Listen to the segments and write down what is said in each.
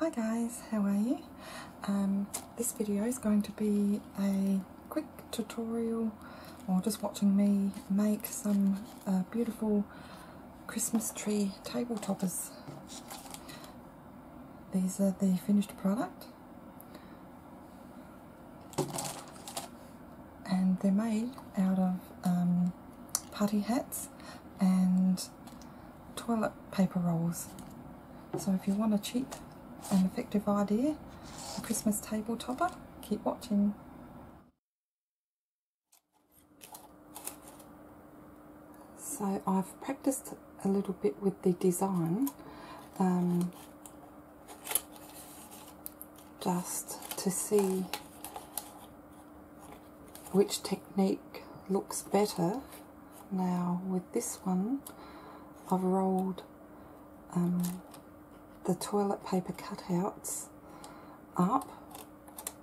Hi guys, how are you? This video is going to be a quick tutorial or just watching me make some beautiful Christmas tree table toppers. These are the finished product and they're made out of party hats and toilet paper rolls. So if you want a cheap and effective idea, a Christmas table topper, keep watching. So I've practiced a little bit with the design, just to see which technique looks better. Now with this one I've rolled the toilet paper cutouts up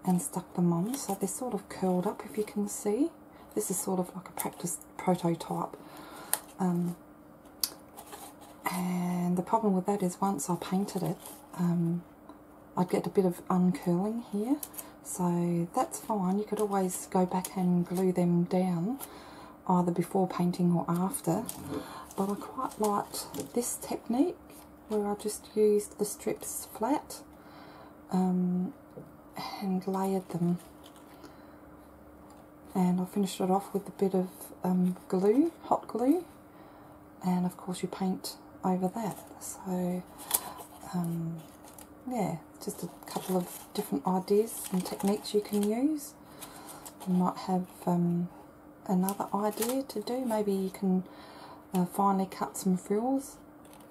and stuck them on, so they're sort of curled up, if you can see. This is sort of like a practice prototype, and the problem with that is once I painted it, I'd get a bit of uncurling here, so that's fine. You could always go back and glue them down either before painting or after, but I quite liked this technique where I just used the strips flat and layered them, and I finished it off with a bit of glue, hot glue, and of course you paint over that. So yeah, just a couple of different ideas and techniques you can use. You might have another idea to do. Maybe you can finely cut some frills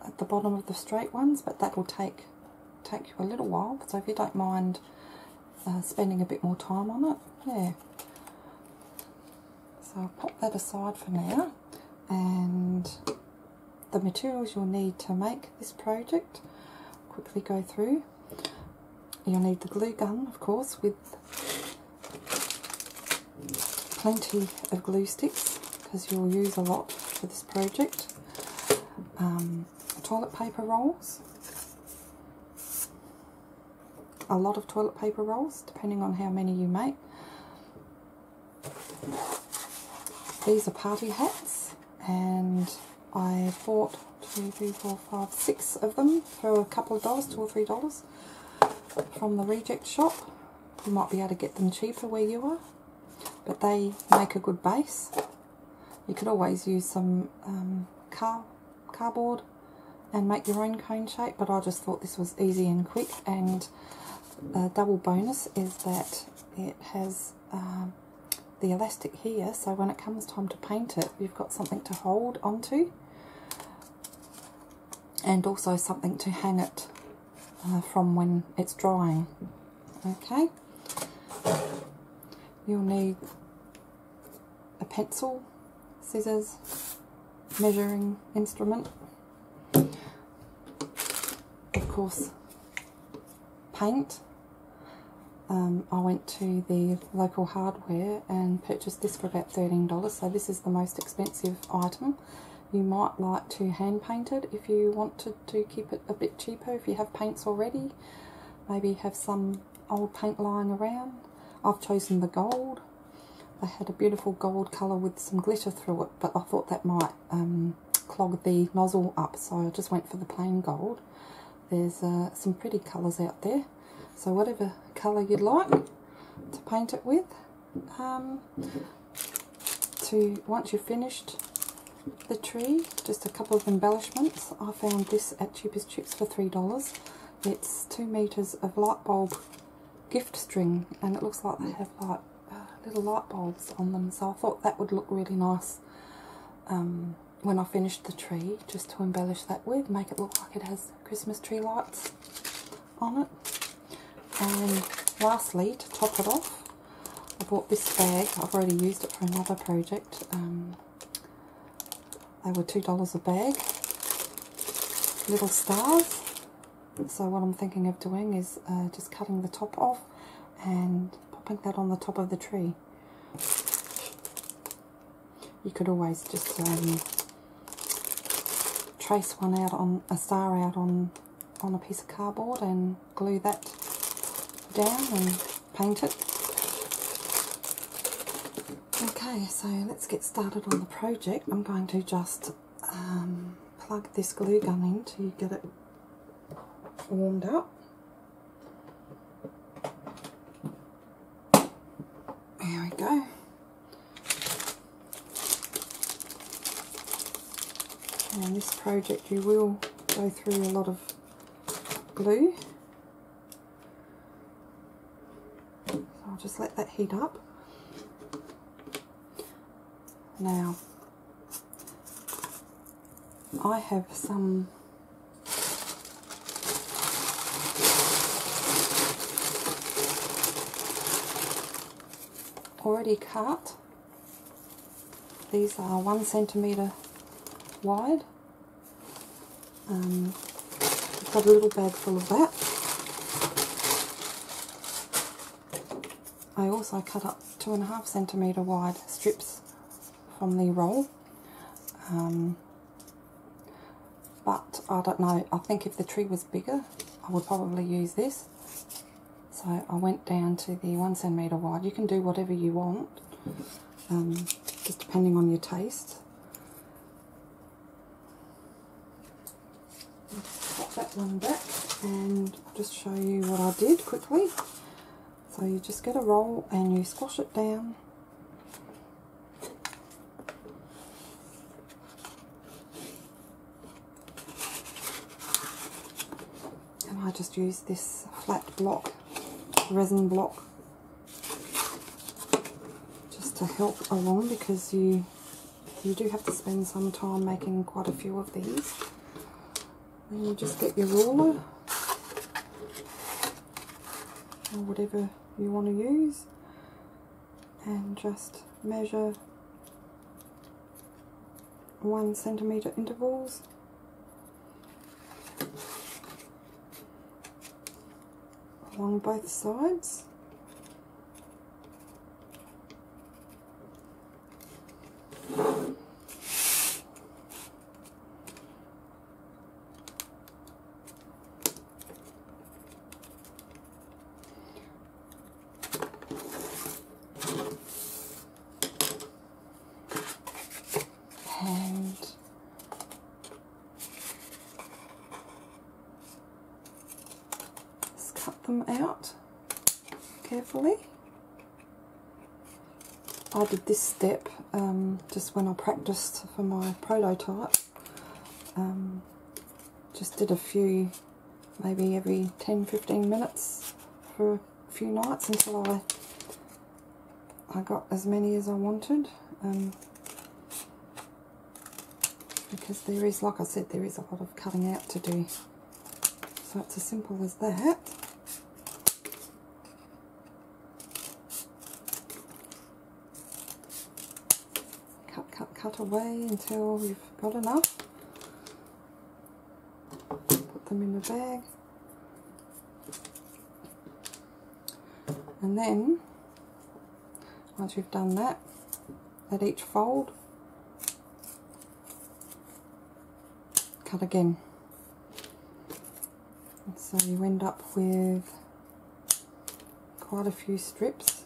at the bottom of the straight ones, but that will take you a little while, so if you don't mind spending a bit more time on it, yeah. So I'll pop that aside for now, and the materials you'll need to make this project, quickly go through. You'll need the glue gun, of course, with plenty of glue sticks because you'll use a lot for this project. Toilet paper rolls, a lot of toilet paper rolls depending on how many you make. These are party hats, and I bought 2, 3, 4, 5, 6 of them for a couple of dollars, $2 or $3 from the reject shop. You might be able to get them cheaper where you are, but they make a good base. You could always use some cardboard and make your own cone shape, but I just thought this was easy and quick. And a double bonus is that it has the elastic here, so when it comes time to paint it, you've got something to hold onto and also something to hang it from when it's drying. Okay, you'll need a pencil, scissors, measuring instrument, of course paint. I went to the local hardware and purchased this for about $13, so this is the most expensive item. You might like to hand paint it if you wanted to keep it a bit cheaper. If you have paints already, maybe have some old paint lying around. I've chosen the gold. They had a beautiful gold colour with some glitter through it, but I thought that might clog the nozzle up, so I just went for the plain gold. There's some pretty colours out there, so whatever colour you'd like to paint it with. Once you've finished the tree, just a couple of embellishments. I found this at Cheapest Chips for $3. It's 2 meters of light bulb gift string, and it looks like they have like little light bulbs on them, so I thought that would look really nice when I finished the tree, just to embellish that with, make it look like it has Christmas tree lights on it. And lastly, to top it off, I bought this bag. I've already used it for another project. They were $2 a bag, little stars. So what I'm thinking of doing is just cutting the top off and popping that on the top of the tree. You could always just trace one out on a star out on on a piece of cardboard and glue that down and paint it. Okay, so let's get started on the project. I'm going to just plug this glue gun in to get it warmed up. There we go. And this project you will go through a lot of glue. So I'll just let that heat up. Now, I have some already cut. These are 1 centimetre wide. I've got a little bag full of that. I also cut up 2.5 centimetre wide strips from the roll. But I don't know, I think if the tree was bigger I would probably use this. So I went down to the 1 centimetre wide. You can do whatever you want, just depending on your taste. Pop that one back and I'll just show you what I did quickly. So you just get a roll and you squash it down. I just use this flat block, resin block, just to help along, because you do have to spend some time making quite a few of these. Then you just get your ruler or whatever you want to use and just measure 1 centimetre intervals. Along both sides. And cut them out carefully. I did this step just when I practiced for my prototype. Just did a few, maybe every 10-15 minutes for a few nights until I got as many as I wanted. Because there is, like I said, there is a lot of cutting out to do. So it's as simple as that. Cut away until you've got enough. Put them in the bag. And then, once you've done that, at each fold, cut again. And so you end up with quite a few strips.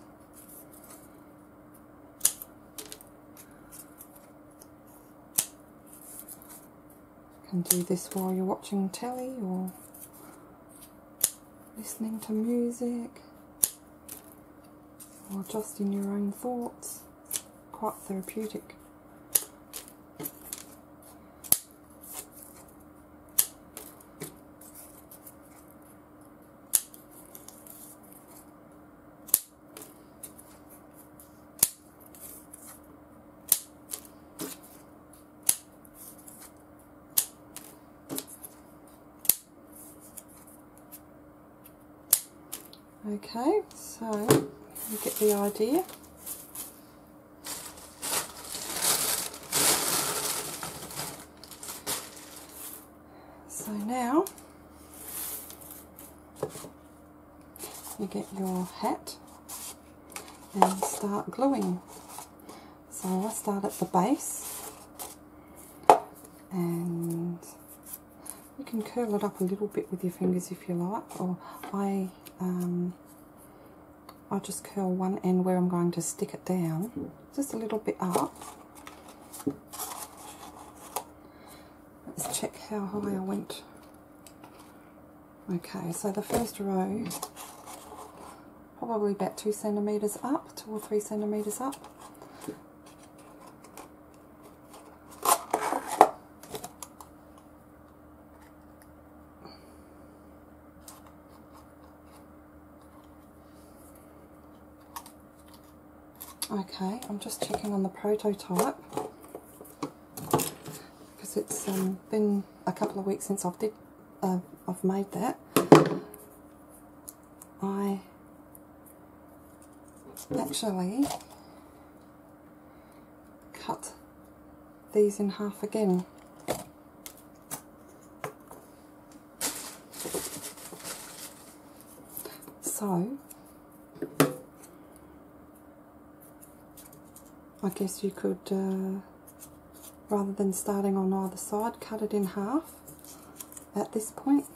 You can do this while you're watching telly or listening to music or just in your own thoughts. Quite therapeutic. Okay, so you get the idea. So now you get your hat and start gluing. So I start at the base and You can curl it up a little bit with your fingers if you like, or I just curl one end where I'm going to stick it down, just a little bit up. Let's check how high I went. Okay, so the first row, probably about 2 centimetres up, 2 or 3 centimetres up. Okay, I'm just checking on the prototype because it's been a couple of weeks since I've made that. I actually cut these in half again. So I guess you could, rather than starting on either side, cut it in half at this point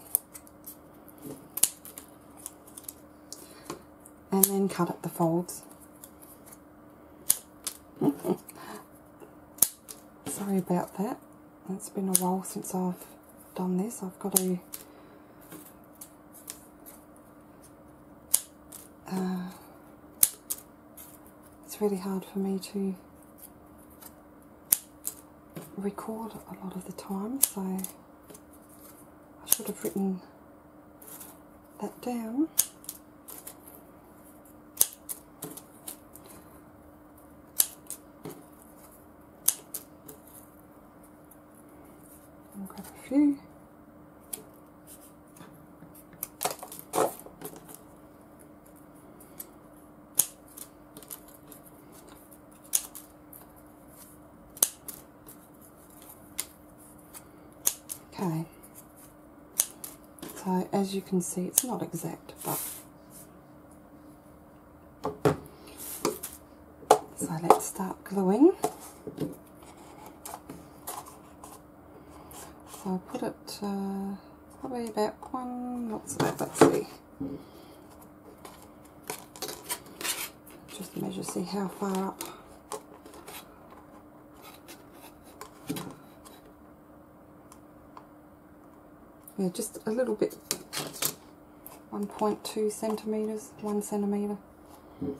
and then cut at the folds. Sorry about that, it's been a while since I've done this. I've got to it's really hard for me to record a lot of the time, so I should have written that down. I'll grab a few. Okay, so as you can see, it's not exact, but so let's start gluing. So I'll put it probably about what's that, let's see, just measure, see how far up. Yeah, just a little bit, 1.2 centimetres, 1 centimetre. So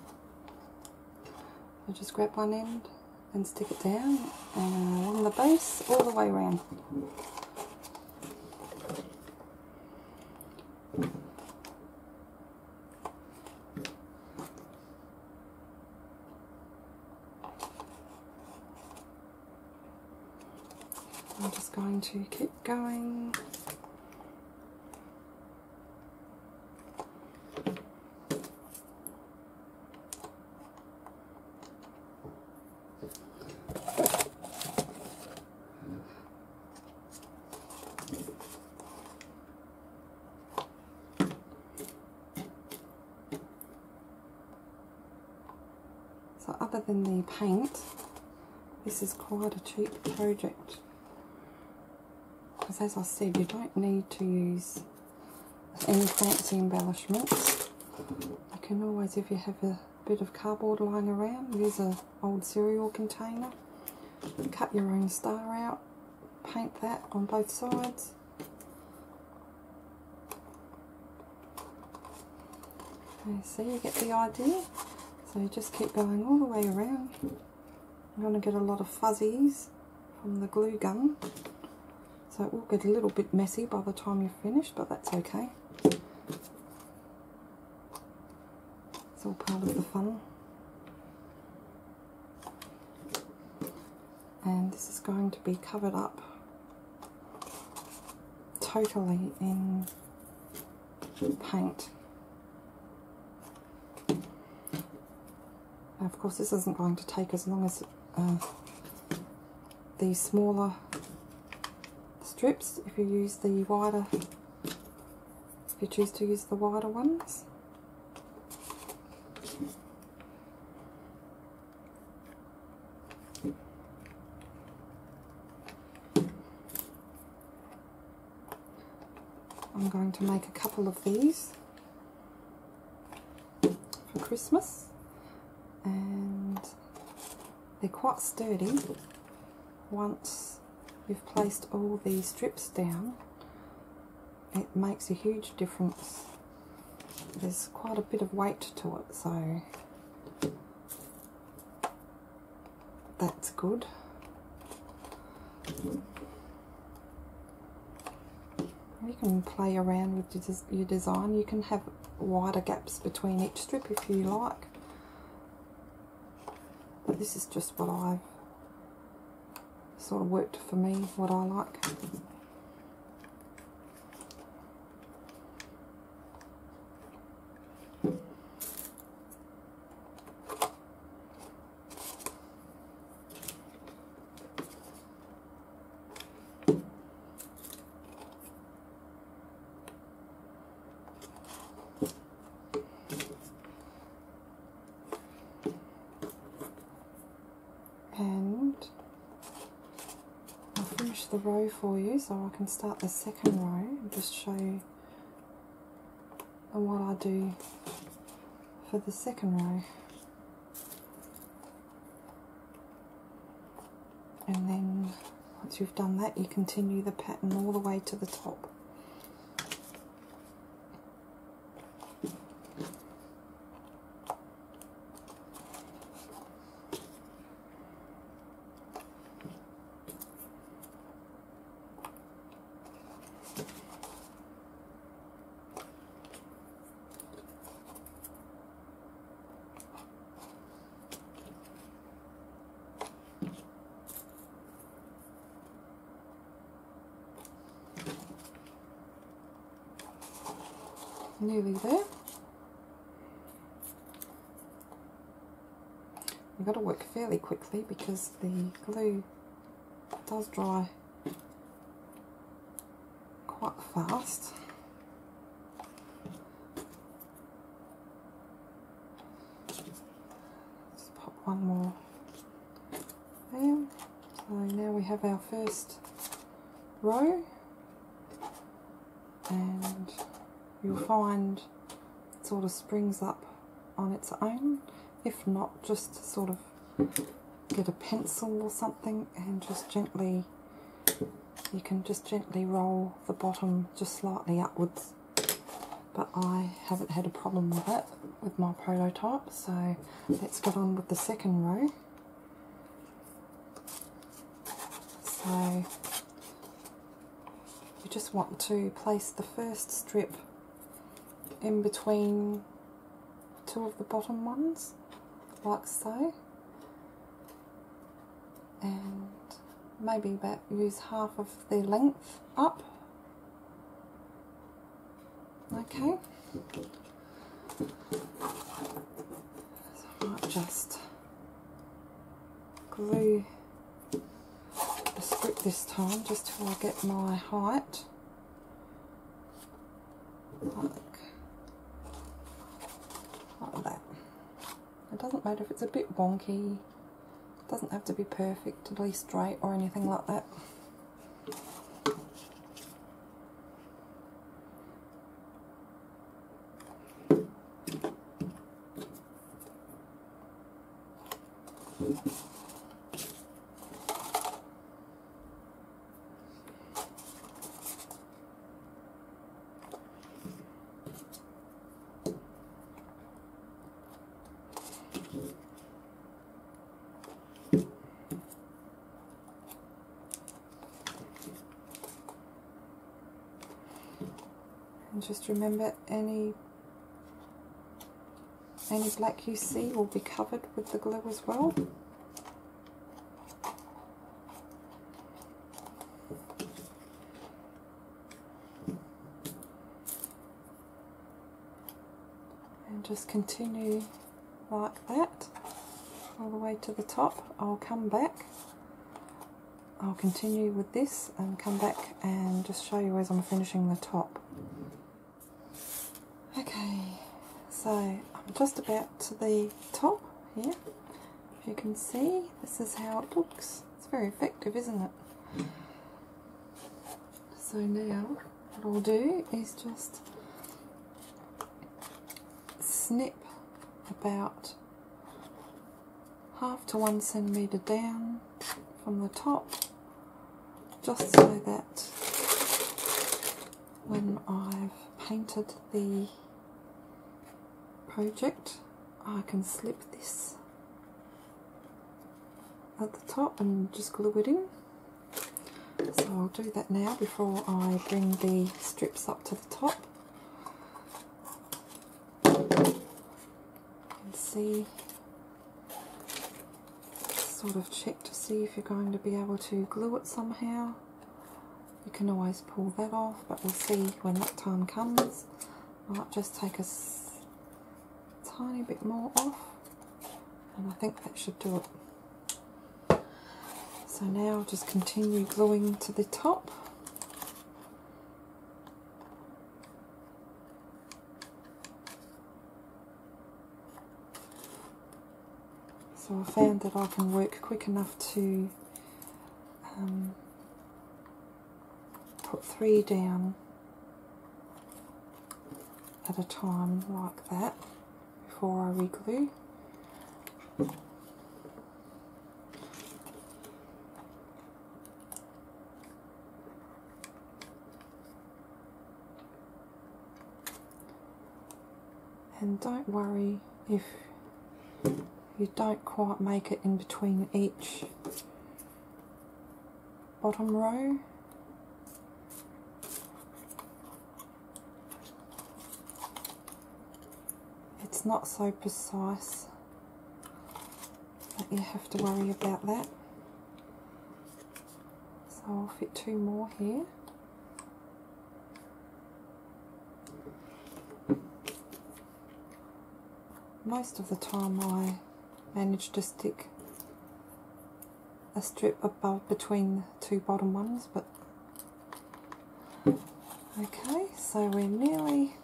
just grab one end and stick it down and along the base all the way around. I'm just going to keep going. So other than the paint, this is quite a cheap project, because as I said, you don't need to use any fancy embellishments. You can always, if you have a bit of cardboard lying around, use an old cereal container, cut your own star out, paint that on both sides. Okay, so you get the idea. So you just keep going all the way around. You're going to get a lot of fuzzies from the glue gun, so it will get a little bit messy by the time you're finished, but that's okay. It's all part of the fun. And this is going to be covered up totally in paint. Of course, this isn't going to take as long as the smaller strips if you use the wider, if you choose to use the wider ones. I'm going to make a couple of these for Christmas, and they're quite sturdy. Once you've placed all these strips down, it makes a huge difference. There's quite a bit of weight to it, so that's good. You can play around with your design. You can have wider gaps between each strip if you like, but this is just what I've sort of worked for me, what I like. And I'll finish the row for you so I can start the second row and just show you what I do for the second row. And then once you've done that, you continue the pattern all the way to the top. Nearly there. You've got to work fairly quickly because the glue does dry quite fast. Just pop one more there. So now we have our first row, and you'll find it sort of springs up on its own. If not, just sort of get a pencil or something and just gently, you can just gently roll the bottom just slightly upwards. But I haven't had a problem with that with my prototype, so let's get on with the second row. So you just want to place the first strip in between two of the bottom ones, like so, and maybe about use half of the length up. Okay, so I might just glue the strip this time just till I get my height. Like that. It doesn't matter if it's a bit wonky, it doesn't have to be perfectly straight or anything like that. And just remember, any black you see will be covered with the glue as well. And just continue like that all the way to the top. I'll come back, I'll continue with this and come back and just show you as I'm finishing the top. Okay, so I'm just about to the top here. If you can see, this is how it looks. It's very effective, isn't it? So now what I'll do is just snip about 1/2 to 1 centimetre down from the top, just so that when I've painted the project I can slip this at the top and just glue it in. So I'll do that now before I bring the strips up to the top. You can see, sort of check to see if you're going to be able to glue it somehow. You can always pull that off, but we'll see when that time comes. Might just take a tiny bit more off, and I think that should do it. So now I'll just continue gluing to the top. So I found that I can work quick enough to put 3 down at a time like that before I re-glue. And don't worry if you don't quite make it in between each bottom row. It's not so precise that you have to worry about that. So I'll fit 2 more here. Most of the time I manage to stick a strip above between the 2 bottom ones, but okay, so we're nearly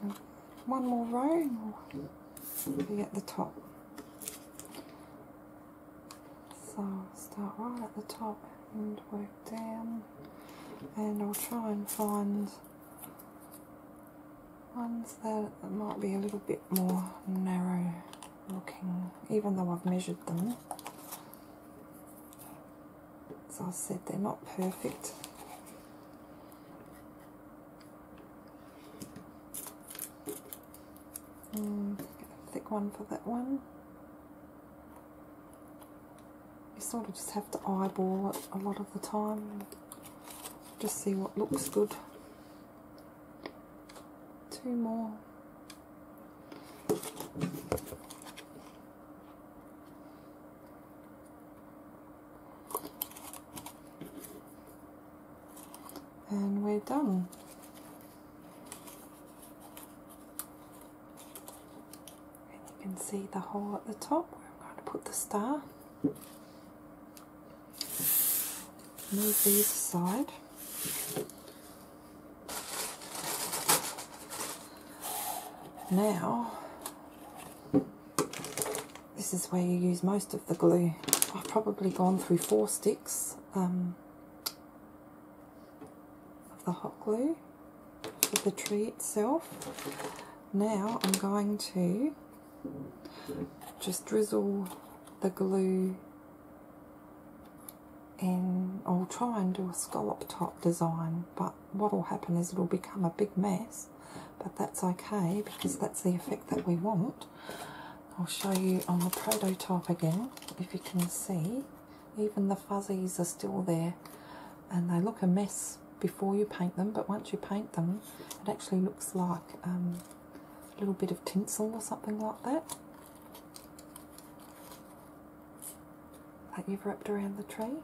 1 more row and we'll be at the top. So I'll start right at the top and work down, and I'll try and find ones that might be a little bit more narrow looking, even though I've measured them. As I said, they're not perfect. Get a thick one for that one. You sort of just have to eyeball it a lot of the time, just see what looks good. 2 more. And we're done. And you can see the hole at the top where I'm going to put the star. Move these aside. Now, this is where you use most of the glue. I've probably gone through 4 sticks of the hot glue for the tree itself. Now I'm going to just drizzle the glue in. I'll try and do a scallop top design, but what will happen is it'll become a big mess. But that's okay, because that's the effect that we want. I'll show you on the prototype again, if you can see, even the fuzzies are still there, and they look a mess before you paint them, but once you paint them, it actually looks like a little bit of tinsel or something like that you've wrapped around the tree.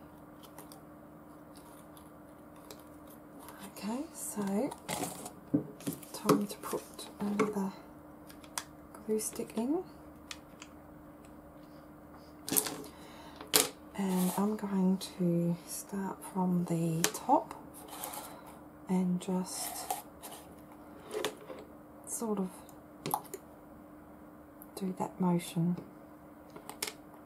Okay, so time to put another glue stick in, and I'm going to start from the top and just sort of do that motion.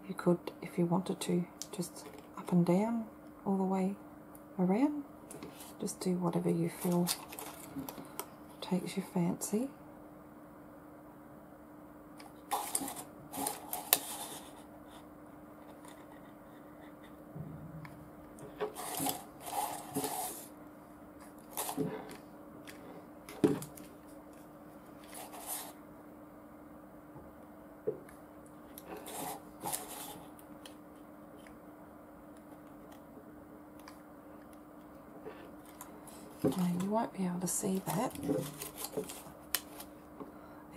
You could, if you wanted to, just up and down all the way around. Just do whatever you feel takes your fancy. Now you won't be able to see that.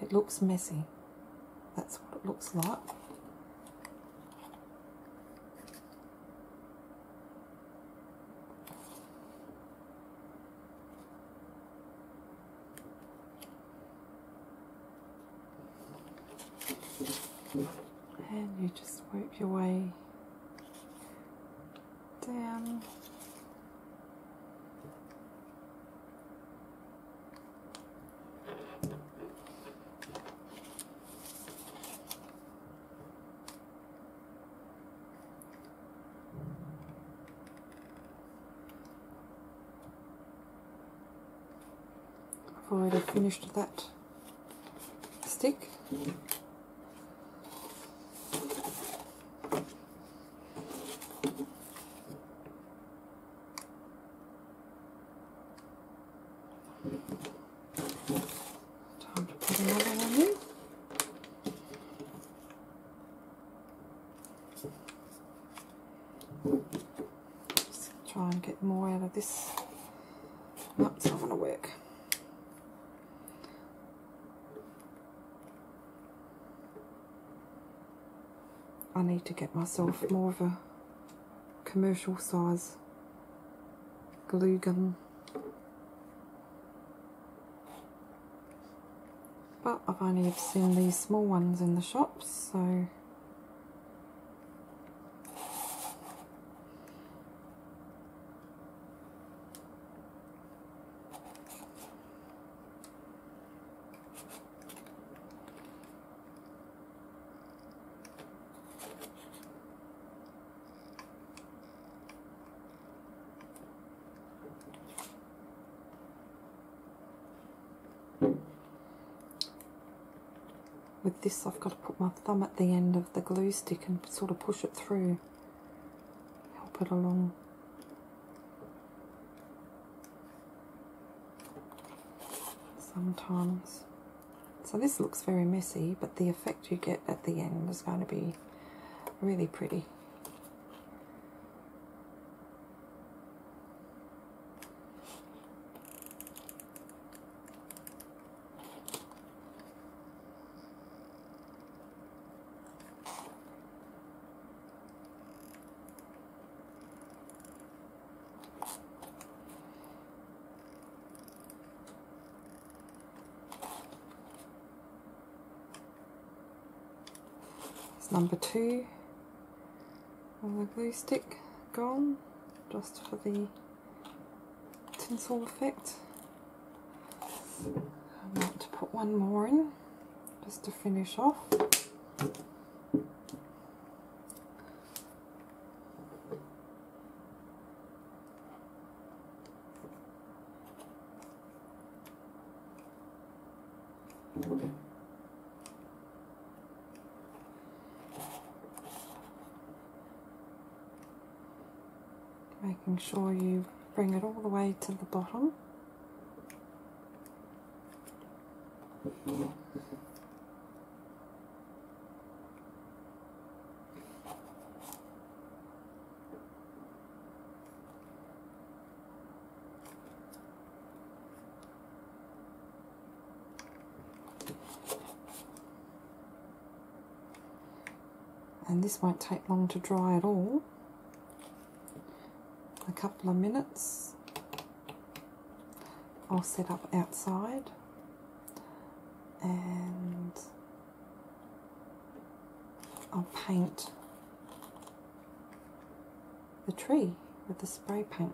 It looks messy. That's what it looks like. And you just work your way down. I've already finished that stick. Time to put another one in. Just try and get more out of this. Nope, it's not going to work. I need to get myself more of a commercial size glue gun. But I've only ever seen these small ones in the shops, so with this I've got to put my thumb at the end of the glue stick and sort of push it through, help it along. Sometimes. So this looks very messy, but the effect you get at the end is going to be really pretty. Number 2 of the glue stick gone, just for the tinsel effect. I want to put one more in, just to finish off. Making sure you bring it all the way to the bottom. And this won't take long to dry at all. A couple of minutes. I'll set up outside and I'll paint the tree with the spray paint.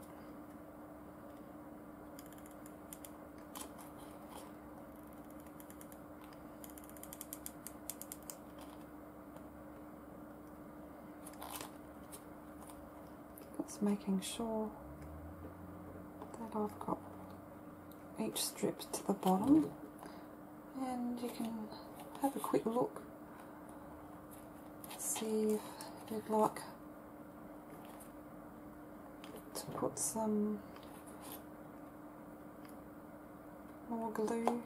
Just making sure that I've got each strip to the bottom, and you can have a quick look, see if you'd like to put some more glue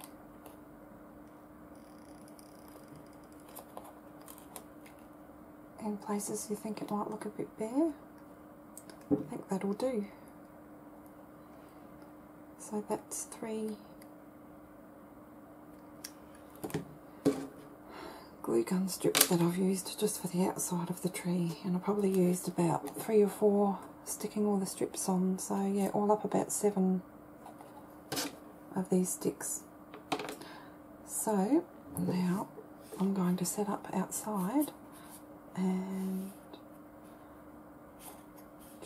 in places you think it might look a bit bare. I think that'll do. So that's 3 glue gun strips that I've used just for the outside of the tree, and I probably used about 3 or 4 sticking all the strips on, so yeah, all up about 7 of these sticks. So now I'm going to set up outside and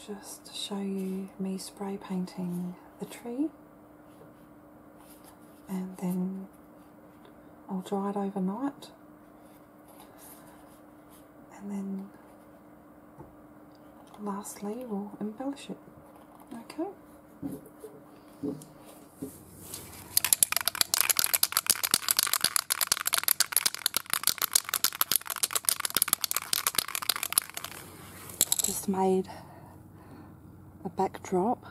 just show you me spray painting the tree, and then I'll dry it overnight, and then lastly we'll embellish it. Okay. Just made a backdrop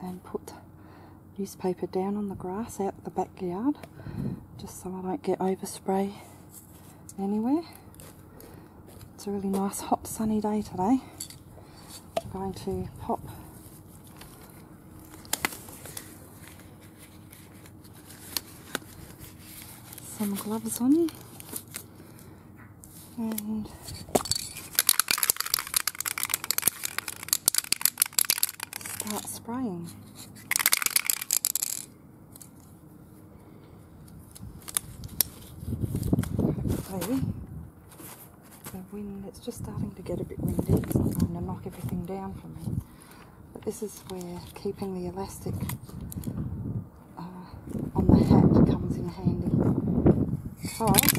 and put newspaper down on the grass out the backyard, just so I don't get overspray anywhere. It's a really nice hot sunny day today. I'm going to pop some gloves on and start spraying. Hopefully the wind, it's just starting to get a bit windy, it's not going to knock everything down for me. But this is where keeping the elastic on the hat comes in handy, because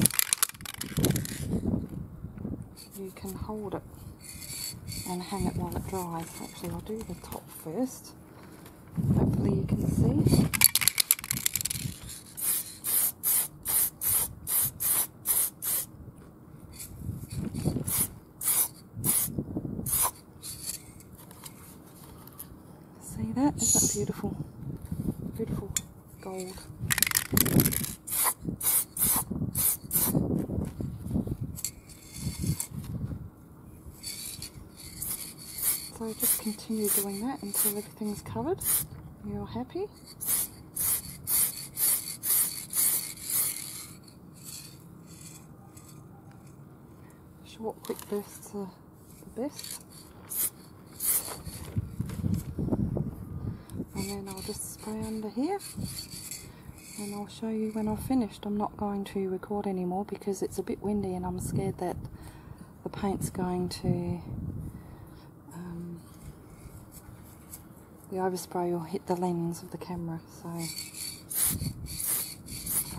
you can hold it and hang it while it dries. Actually, I'll do the top first. Hopefully you can see. See that? Isn't that beautiful? Beautiful gold. So just continue doing that until everything's covered. You're happy. Short, quick bursts are the best. And then I'll just spray under here, and I'll show you when I've finished. I'm not going to record anymore because it's a bit windy and I'm scared that the paint's going to the overspray will hit the lens of the camera, so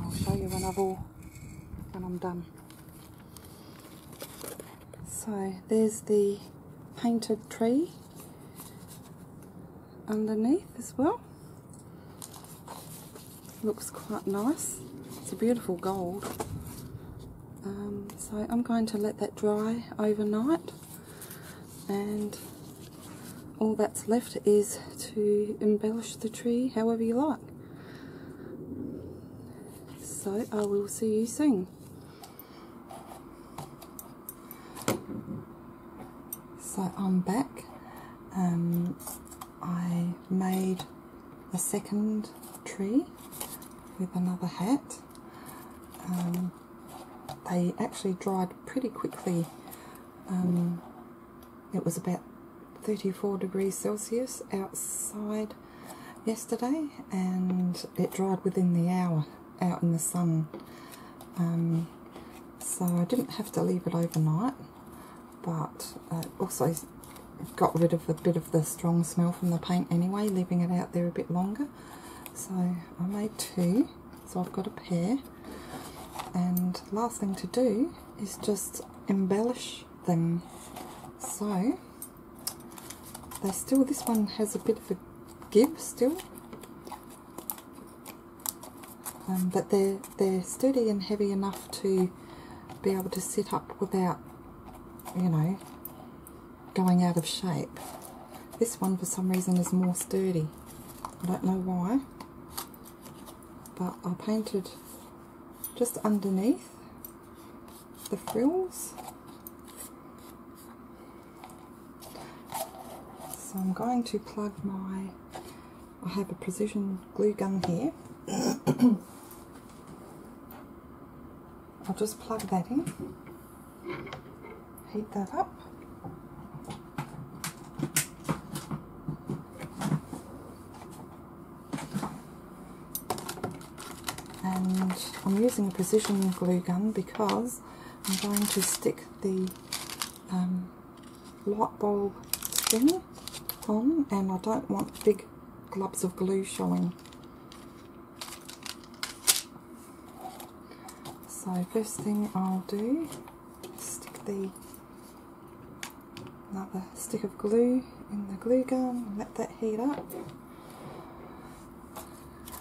I'll show you when I'm done. So there's the painted tree underneath as well. Looks quite nice. It's a beautiful gold. So I'm going to let that dry overnight, and all that's left is to embellish the tree however you like. So I will see you soon. So I'm back. I made a second tree with another hat. They actually dried pretty quickly. It was about 34 degrees Celsius outside yesterday, and it dried within the hour out in the sun. So I didn't have to leave it overnight, but also got rid of a bit of the strong smell from the paint anyway, leaving it out there a bit longer. So I made 2, so I've got a pair, and last thing to do is just embellish them. So this one has a bit of a give still, but they're sturdy and heavy enough to be able to sit up without, you know, going out of shape. This one for some reason is more sturdy. I don't know why, but I painted just underneath the frills. So I'm going to plug my, I have a precision glue gun here. I'll just plug that in, heat that up. And I'm using a precision glue gun because I'm going to stick the light bulb thing on, and I don't want big globs of glue showing. So first thing I'll do is stick another stick of glue in the glue gun and let that heat up.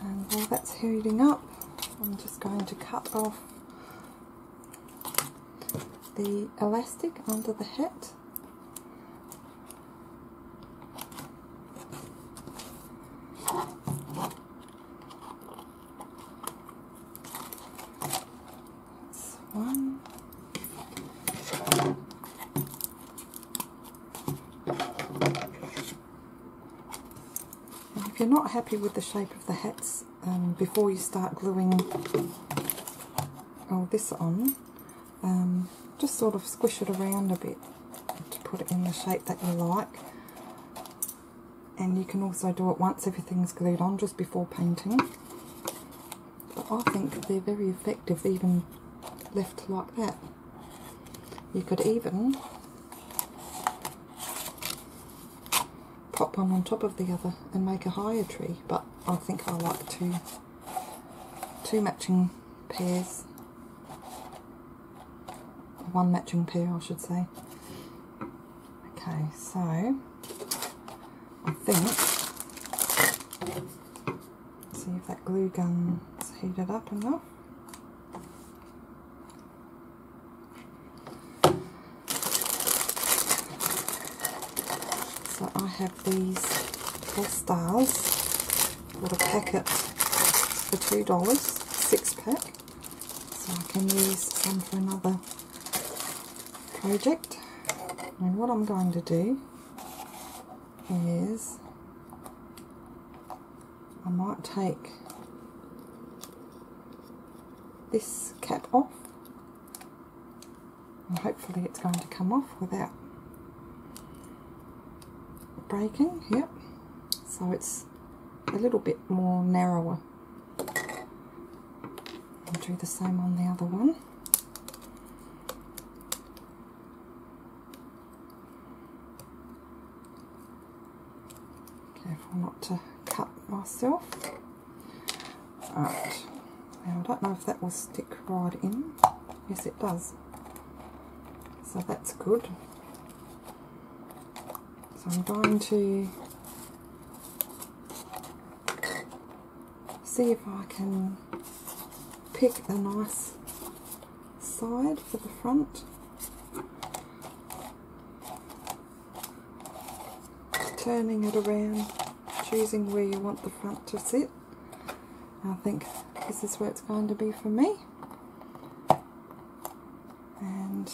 And while that's heating up, I'm just going to cut off the elastic under the hat. That's one. And if you're not happy with the shape of the hats, before you start gluing this on, just sort of squish it around a bit to put it in the shape that you like. And you can also do it once everything's glued on, just before painting. But I think they're very effective even left like that. You could even pop one on top of the other and make a higher tree, but I think I like two matching pairs. One matching pair, I should say. Okay, so I think, see if that glue gun's heated up enough. So I have these All Stars, little packet for $2, 6-pack. So I can use some for another project. And what I'm going to do is I might take this cap off, and hopefully it's going to come off without breaking. Yep, so it's a little bit more narrower. I'll do the same on the other one. Careful not to cut myself. Right, now I don't know if that will stick right in. Yes, it does. So that's good. So I'm going to see if I can pick a nice side for the front. Turning it around, choosing where you want the front to sit. I think this is where it's going to be for me. And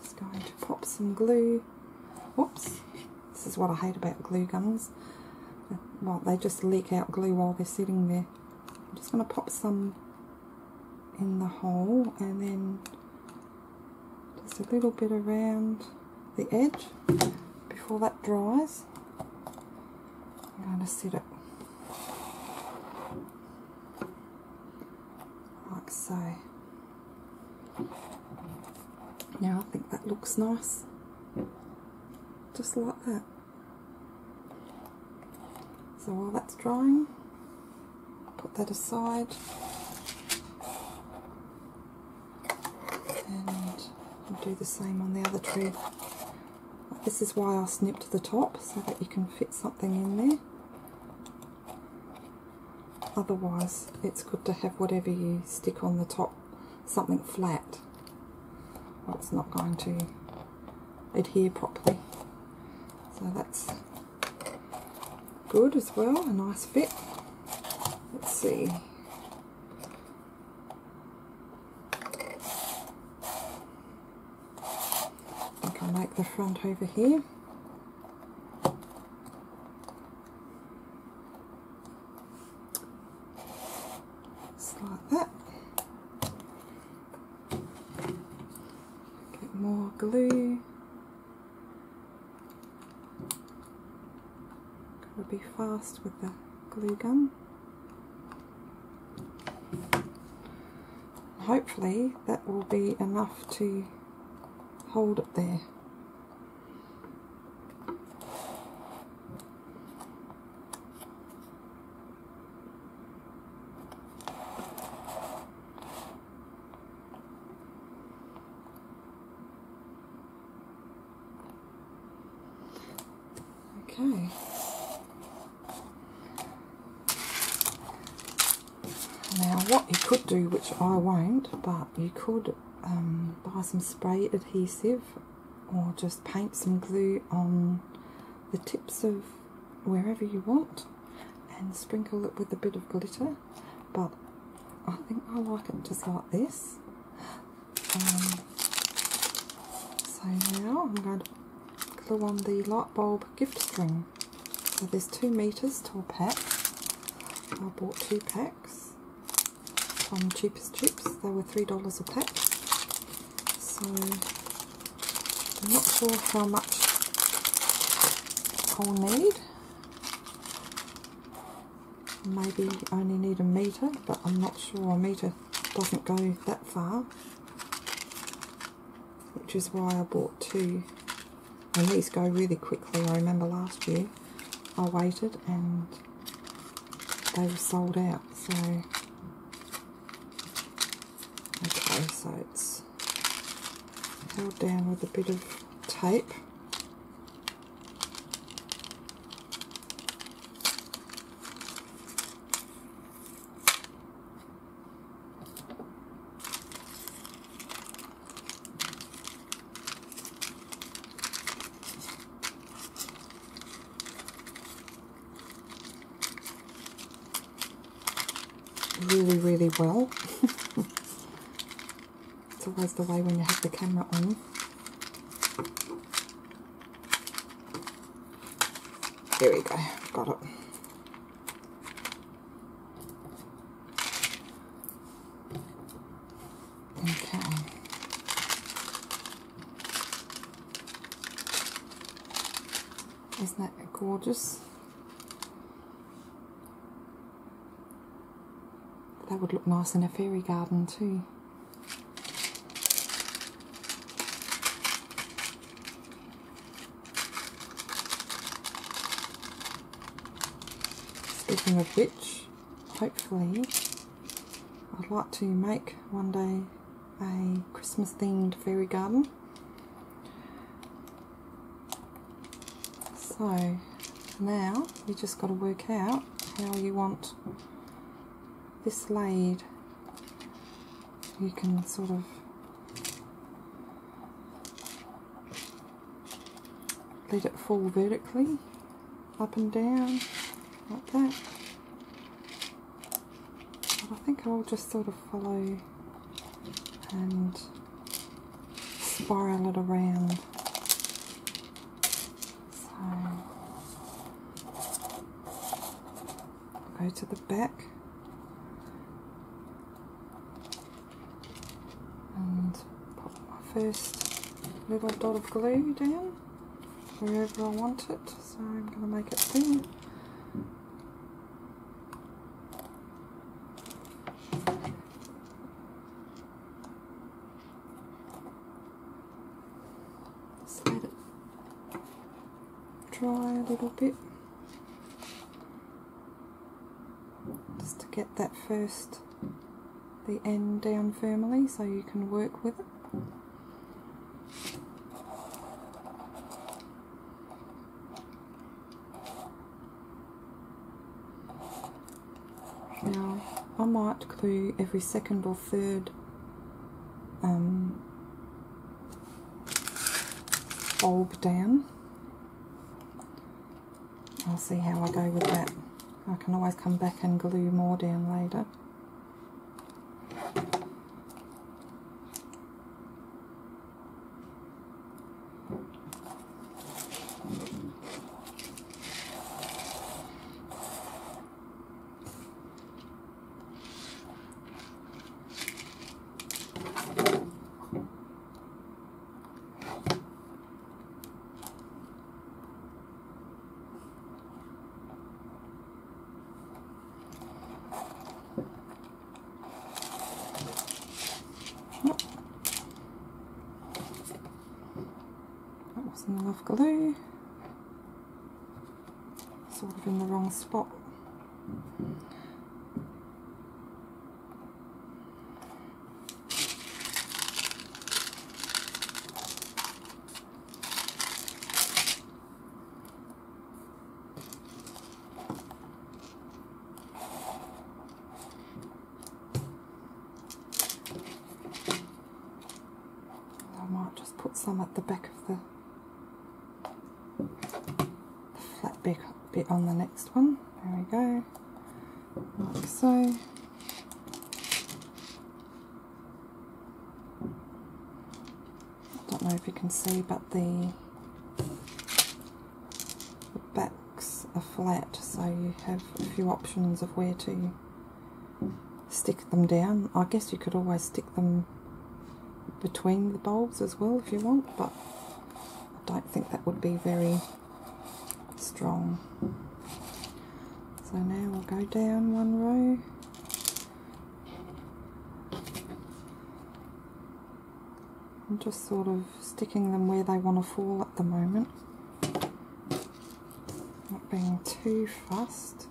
just going to pop some glue. Whoops, this is what I hate about glue guns. Well, they just leak out glue while they're sitting there. I'm just going to pop some in the hole and then just a little bit around the edge. Before that dries, I'm going to sit it like so. Now I think that looks nice, just like that. So while that's drying, put that aside, and I'll do the same on the other tree. This is why I snipped the top, so that you can fit something in there. Otherwise, it's good to have whatever you stick on the top, something flat. Well, it's not going to adhere properly. So that's good as well, a nice fit. Let's see. I think I'll make the front over here. Just like that. Get more glue. Gotta be fast with the glue gun. Hopefully that will be enough to hold it there. Okay. Now what you could do, which I won't, but you could buy some spray adhesive or just paint some glue on the tips of wherever you want and sprinkle it with a bit of glitter, but I think I like it just like this. So now I'm going to glue on the light bulb gift string. So there's 2 meters to a pack. I bought 2 packs from Cheapest Chips. They were $3 a pack. So I'm not sure how much I'll need. Maybe only need a meter, but I'm not sure a meter doesn't go that far, which is why I bought 2. And these go really quickly. I remember last year I waited and they were sold out. So okay, so it's held down with a bit of tape. Really well. It's always the way when you have the camera on. There we go, got it. Okay. Isn't that gorgeous? That would look nice in a fairy garden too. Speaking of which, hopefully I'd like to make one day a Christmas themed fairy garden. So now you just got to work out how you want this laid. You can sort of let it fall vertically up and down like that, but I think I'll just sort of follow and spiral it around. So go to the back and pop my first little dot of glue down wherever I want it. So I'm going to make it thin. Just let it dry a little bit, just to get that first, the end down firmly so you can work with it. Now, I might glue every second or third bulb down. I'll see how I go with that. I can always come back and glue more down later. That wasn't enough glue. Sort of in the wrong spot. I might just put some at the back of the flat bit on the next one. There we go, like so. I don't know if you can see, but the backs are flat, so you have a few options of where to stick them down. I guess you could always stick them between the bulbs as well if you want, but I don't think that would be very strong. So now we'll go down one row. I'm just sort of sticking them where they want to fall at the moment. Not being too fussed.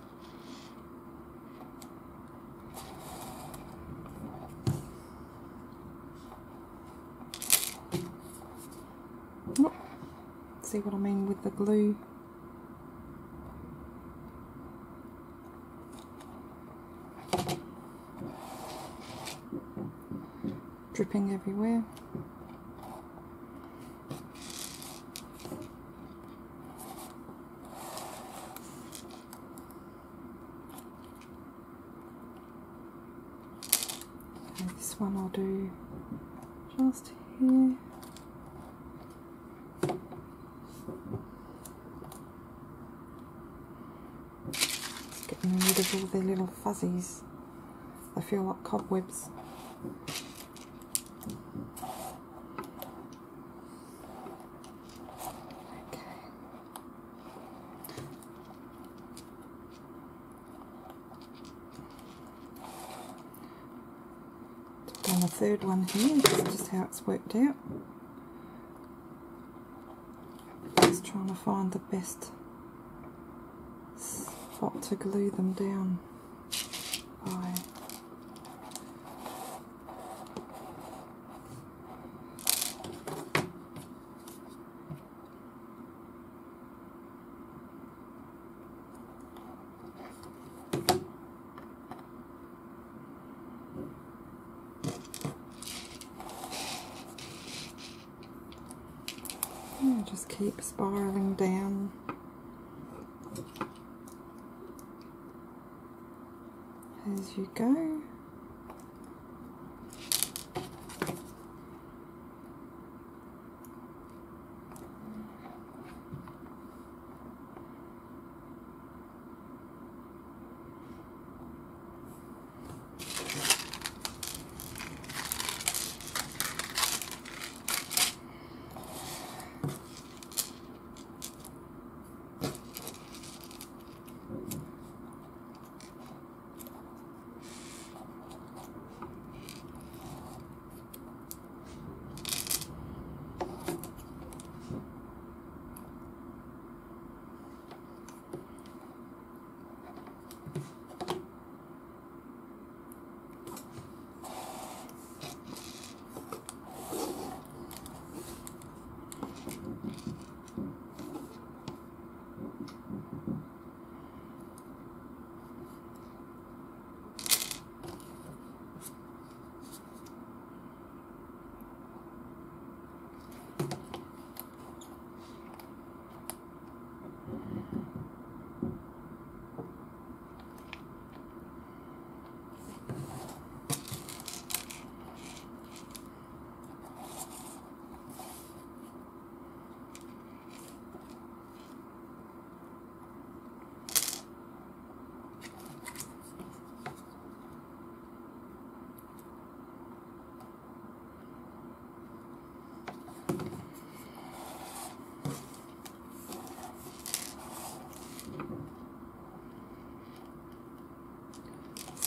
Oh, see what I mean with the glue? Dripping everywhere. Okay, this one I'll do just here. Just getting rid of all their little fuzzies. They feel like cobwebs. And the third one here, this is just how it's worked out. Just trying to find the best spot to glue them down by. And just keep spiraling down. As you go.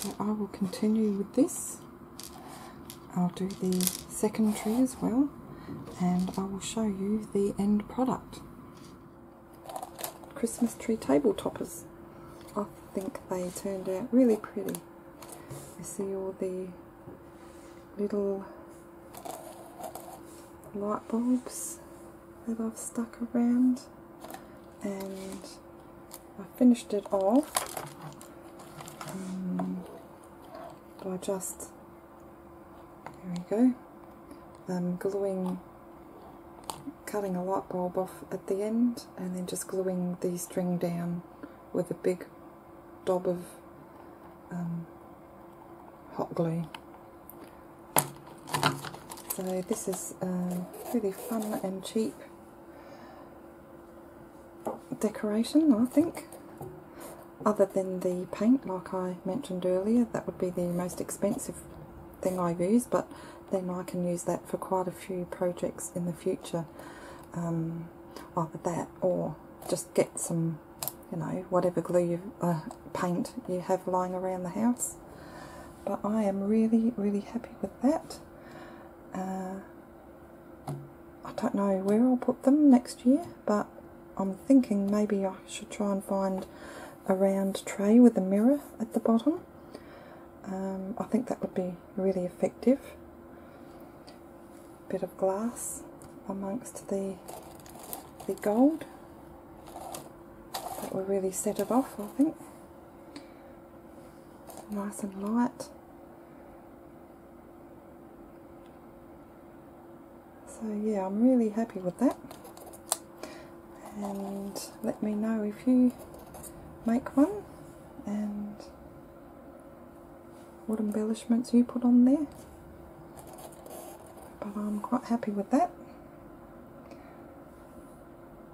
So I will continue with this. I'll do the second tree as well, and I will show you the end product. Christmas tree table toppers. I think they turned out really pretty. You see all the little light bulbs that I've stuck around, and I finished it off by just, there we go, cutting a light bulb off at the end and then just gluing the string down with a big dob of hot glue. So this is really fun and cheap decoration, I think. Other than the paint, like I mentioned earlier, that would be the most expensive thing I use, but then I can use that for quite a few projects in the future. Either that or just get some, you know, whatever glue paint you have lying around the house. But I am really happy with that. I don't know where I'll put them next year, but I'm thinking maybe I should try and find a round tray with a mirror at the bottom. I think that would be really effective. Bit of glass amongst the gold. That will really set it off, I think. Nice and light. So yeah, I'm really happy with that. And let me know if you make one and what embellishments you put on there. But I'm quite happy with that.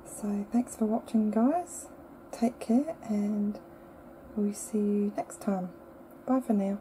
So thanks for watching, guys. Take care, and we'll see you next time. Bye for now.